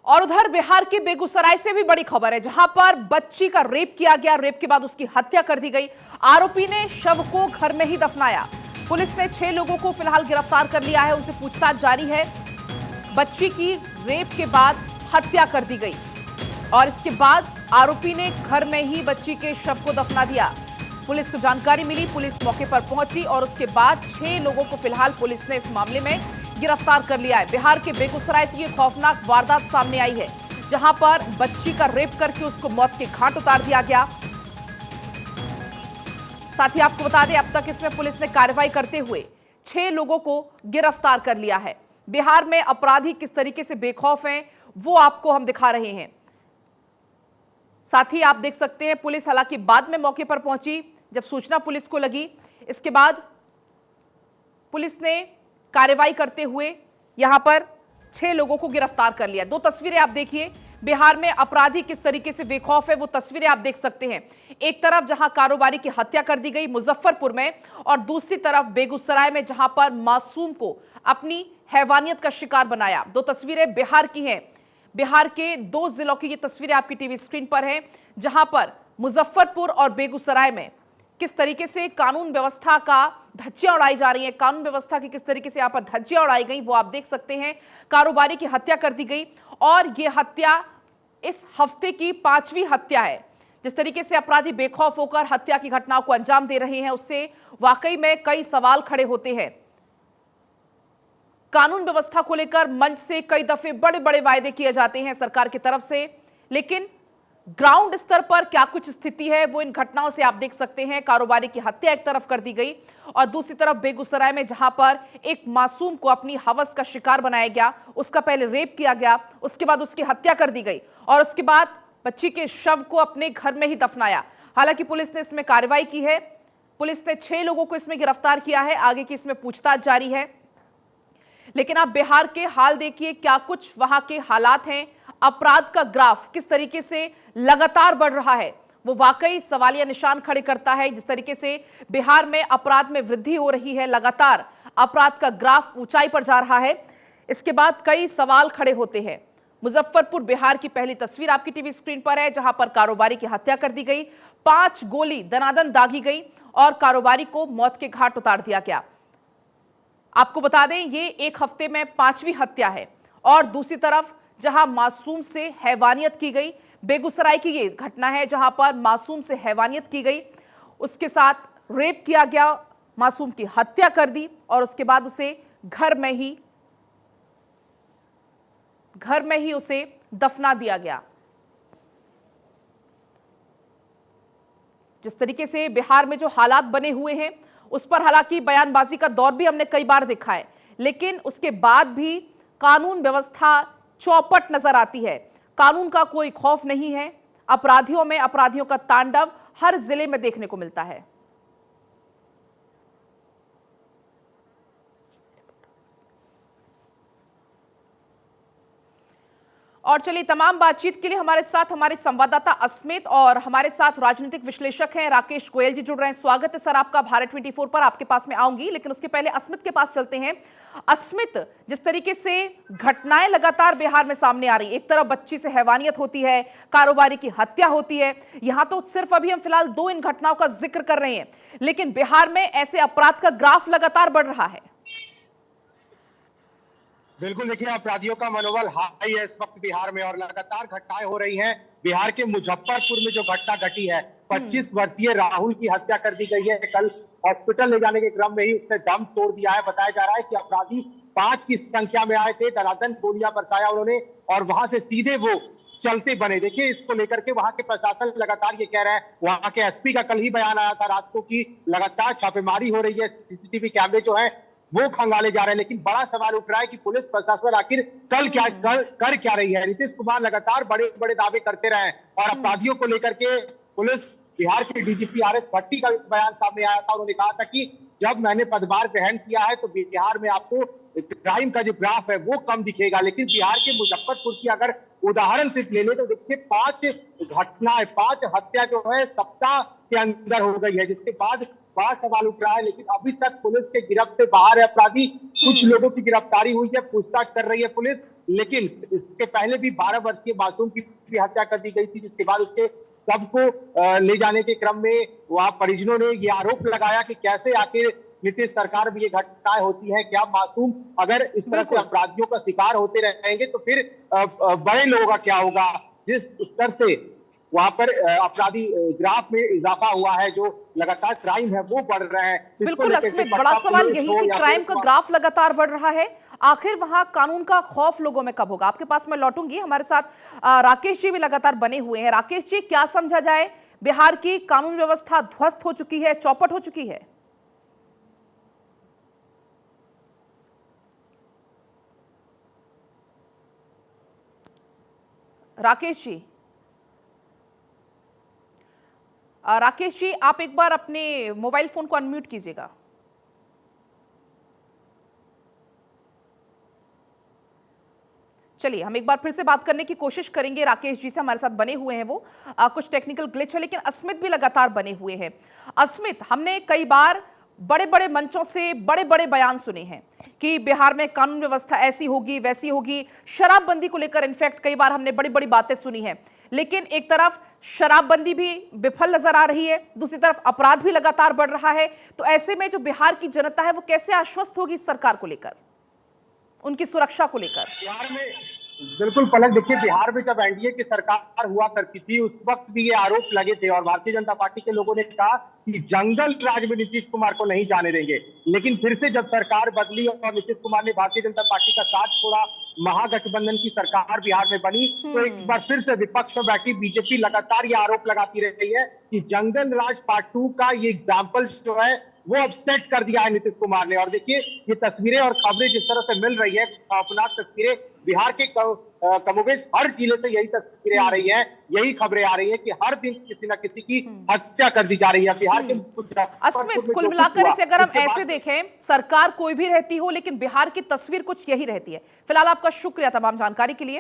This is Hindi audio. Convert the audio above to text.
और उधर बिहार के बेगूसराय से भी बड़ी खबर है, जहां पर बच्ची का रेप किया गया। रेप के बाद उसकी हत्या कर दी गई। आरोपी ने शव को घर में ही दफनाया। पुलिस ने 6 लोगों को फिलहाल गिरफ्तार कर लिया है, उनसे पूछताछ जारी है। बच्ची की रेप के बाद हत्या कर दी गई और इसके बाद आरोपी ने घर में ही बच्ची के शव को दफना दिया। पुलिस को जानकारी मिली, पुलिस मौके पर पहुंची और उसके बाद 6 लोगों को फिलहाल पुलिस ने इस मामले में गिरफ्तार कर लिया है। बिहार के बेगूसराय से ये खौफनाक वारदात सामने आई है, जहां पर बच्ची का रेप करके उसको मौत के घाट उतार दिया गया। साथ ही आपको बता दें, अब तक इसमें पुलिस ने कार्रवाई करते हुए 6 लोगों को गिरफ्तार कर लिया है। बिहार में अपराधी किस तरीके से बेखौफ हैं, वो आपको हम दिखा रहे हैं। साथ ही आप देख सकते हैं, पुलिस हालांकि बाद में मौके पर पहुंची, जब सूचना पुलिस को लगी। इसके बाद पुलिस ने कार्रवाई करते हुए यहां पर 6 लोगों को गिरफ्तार कर लिया। 2 तस्वीरें आप देखिए, बिहार में अपराधी किस तरीके से बेखौफ है, वो तस्वीरें आप देख सकते हैं। एक तरफ जहां कारोबारी की हत्या कर दी गई मुजफ्फरपुर में, और दूसरी तरफ बेगूसराय में जहां पर मासूम को अपनी हैवानियत का शिकार बनाया। 2 तस्वीरें बिहार की हैं। बिहार के 2 जिलों की ये तस्वीरें आपकी टीवी स्क्रीन पर हैं, जहां पर मुजफ्फरपुर और बेगूसराय में किस तरीके से कानून व्यवस्था का धज्जियां उड़ाई जा रही हैं, कानून व्यवस्था की किस तरीके से यहां पर धज्जियां उड़ाई गई, वो आप देख सकते हैं। कारोबारी की हत्या कर दी गई और ये हत्या इस हफ्ते की 5वीं हत्या है। जिस तरीके से अपराधी बेखौफ होकर हत्या की घटनाओं को अंजाम दे रहे हैं, उससे वाकई में कई सवाल खड़े होते हैं। कानून व्यवस्था को लेकर मंच से कई दफे बड़े बड़े वायदे किए जाते हैं सरकार की तरफ से, लेकिन ग्राउंड स्तर पर क्या कुछ स्थिति है, वो इन घटनाओं से आप देख सकते हैं। कारोबारी की हत्या एक तरफ कर दी गई और दूसरी तरफ बेगूसराय में जहां पर एक मासूम को अपनी हवस का शिकार बनाया गया, उसका पहले रेप किया गया, उसके बाद उसकी हत्या कर दी गई और उसके बाद बच्ची के शव को अपने घर में ही दफनाया। हालांकि पुलिस ने इसमें कार्रवाई की है। पुलिस ने 6 लोगों को इसमें गिरफ्तार किया है, आगे की इसमें पूछताछ जारी है। लेकिन आप बिहार के हाल देखिए, क्या कुछ वहां के हालात हैं। अपराध का ग्राफ किस तरीके से लगातार बढ़ रहा है, वो वाकई सवालिया निशान खड़े करता है। जिस तरीके से बिहार में अपराध में वृद्धि हो रही है, लगातार अपराध का ग्राफ ऊंचाई पर जा रहा है, इसके बाद कई सवाल खड़े होते हैं। मुजफ्फरपुर बिहार की पहली तस्वीर आपकी टीवी स्क्रीन पर है, जहां पर कारोबारी की हत्या कर दी गई, 5 गोली दनादन दागी गई और कारोबारी को मौत के घाट उतार दिया गया। आपको बता दें, ये एक हफ्ते में 5वीं हत्या है। और दूसरी तरफ जहां मासूम से हैवानियत की गई, बेगूसराय की ये घटना है जहां पर मासूम से हैवानियत की गई, उसके साथ रेप किया गया, मासूम की हत्या कर दी और उसके बाद उसे घर में ही उसे दफना दिया गया। जिस तरीके से बिहार में जो हालात बने हुए हैं, उस पर हालांकि बयानबाजी का दौर भी हमने कई बार देखा है, लेकिन उसके बाद भी कानून व्यवस्था चौपट नजर आती है। कानून का कोई खौफ नहीं है। अपराधियों का तांडव हर जिले में देखने को मिलता है। और चलिए, तमाम बातचीत के लिए हमारे साथ हमारे संवाददाता अस्मित और हमारे साथ राजनीतिक विश्लेषक हैं राकेश गोयल जी जुड़ रहे हैं। स्वागत है सर आपका भारत 24 पर। आपके पास में आऊंगी, लेकिन उसके पहले अस्मित के पास चलते हैं। अस्मित, जिस तरीके से घटनाएं लगातार बिहार में सामने आ रही, एक तरफ बच्ची से हैवानियत होती है, कारोबारी की हत्या होती है, यहां तो सिर्फ अभी हम फिलहाल 2 इन घटनाओं का जिक्र कर रहे हैं, लेकिन बिहार में ऐसे अपराध का ग्राफ लगातार बढ़ रहा है। बिल्कुल, देखिए अपराधियों का मनोबल हाई है इस वक्त बिहार में और लगातार घटनाएं हो रही हैं। बिहार के मुजफ्फरपुर में जो घटना घटी है, 25 वर्षीय राहुल की हत्या कर दी गई है। कल हॉस्पिटल ले जाने के क्रम में ही उसने दम तोड़ दिया है। बताया जा रहा है कि अपराधी 5 की संख्या में आए थे, दनादन गोलियां बरसाया उन्होंने और वहां से सीधे वो चलते बने। देखिए, इसको लेकर के वहां के प्रशासन लगातार ये कह रहा है, वहां के एसपी का कल ही बयान आया था रात को कि लगातार छापेमारी हो रही है, सीसीटीवी कैमरे जो है वो खंगाले जा रहे हैं। लेकिन बड़ा सवाल उठ रहा है कि पुलिस प्रशासन आखिर कर क्या रही है। नीतीश कुमार लगातार बड़े बड़े दावे करते रहे और अपराधियों को लेकर के पुलिस, बिहार के डीजीपी आर एस भट्टी का बयान सामने आया था। उन्होंने कहा था कि जब मैंने पदभार ग्रहण किया है तो बिहार में आपको क्राइम का जो ग्राफ है वो कम दिखेगा। लेकिन बिहार के मुजफ्फरपुर की अगर उदाहरण सिर्फ ले ले तो देखिए 5 घटनाएं, 5 हत्या जो है सप्ताह के अंदर हो गई है, जिसके बाद बड़ा सवाल उठ रहा है। लेकिन अभी तक पुलिस के गिरफ्त से बाहर है अपराधी। कुछ लोगों की गिरफ्तारी हुई है, पूछताछ कर रही है पुलिस, लेकिन इसके पहले भी 12 वर्षीय मासूम की भी हत्या कर दी गई थी, जिसके बाद उसके सबको ले जाने के क्रम में वहां परिजनों ने ये आरोप लगाया कि कैसे आखिर नीतीश सरकार में ये घटनाएं होती हैं, क्या मासूम अगर इस तरह से अपराधियों का शिकार होते रहेंगे तो फिर बड़े लोगों का क्या होगा। जिस स्तर से वहां पर अपराधी ग्राफ में इजाफा हुआ है, जो लगातार क्राइम है वो बढ़ रहे हैं। बिल्कुल अस्मित, बड़ा सवाल यही कि क्राइम का ग्राफ लगातार बढ़ रहा है, आखिर वहां कानून का खौफ लोगों में कब होगा। आपके पास मैं लौटूंगी, हमारे साथ राकेश जी भी लगातार बने हुए हैं। राकेश जी, क्या समझा जाए, बिहार की कानून व्यवस्था ध्वस्त हो चुकी है, चौपट हो चुकी है? राकेश जी, राकेश जी, आप एक बार अपने मोबाइल फोन को अनम्यूट कीजिएगा। चलिए, हम एक बार फिर से बात करने की कोशिश करेंगे राकेश जी से, हमारे साथ बने हुए हैं वो। कुछ टेक्निकल ग्लिच है, लेकिन अस्मित भी लगातार बने हुए हैं। अस्मित, हमने कई बार बड़े बड़े मंचों से बड़े बड़े बयान सुने हैं कि बिहार में कानून व्यवस्था ऐसी होगी वैसी होगी, शराबबंदी को लेकर इनफैक्ट कई बार हमने बड़ी बड़ी बातें सुनी हैं। लेकिन एक तरफ शराबबंदी भी विफल नजर आ रही है, दूसरी तरफ अपराध भी लगातार बढ़ रहा है। तो ऐसे में जो बिहार की जनता है वो कैसे आश्वस्त होगी इस सरकार को लेकर, उनकी सुरक्षा को लेकर? बिहार में बिल्कुल पलक, देखिए बिहार में जब एनडीए की सरकार हुआ करती थी उस वक्त भी ये आरोप लगे थे और भारतीय जनता पार्टी के लोगों ने कहा कि जंगल राज में नीतीश कुमार को नहीं जाने देंगे। लेकिन फिर से जब सरकार बदली और नीतीश कुमार ने भारतीय जनता पार्टी का साथ छोड़ा, महागठबंधन की सरकार बिहार में बनी, तो एक बार फिर से विपक्ष में बैठी बीजेपी लगातार ये आरोप लगाती रही है कि जंगल राज पार्ट 2 का ये एग्जाम्पल जो है वो अब सेट कर दिया है नीतीश कुमार ने। और देखिए ये तस्वीरें और खबरें जिस तरह से मिल रही है, खौफनाक तस्वीरें, बिहार के कमोबेश हर जिले से यही तस्वीरें आ रही हैं, यही खबरें आ रही हैं कि हर दिन किसी न किसी की हत्या कर दी जा रही है बिहार के। अस्मित, कुल मिलाकर इसे अगर हम ऐसे देखें, सरकार कोई भी रहती हो लेकिन बिहार की तस्वीर कुछ यही रहती है। फिलहाल आपका शुक्रिया तमाम जानकारी के लिए।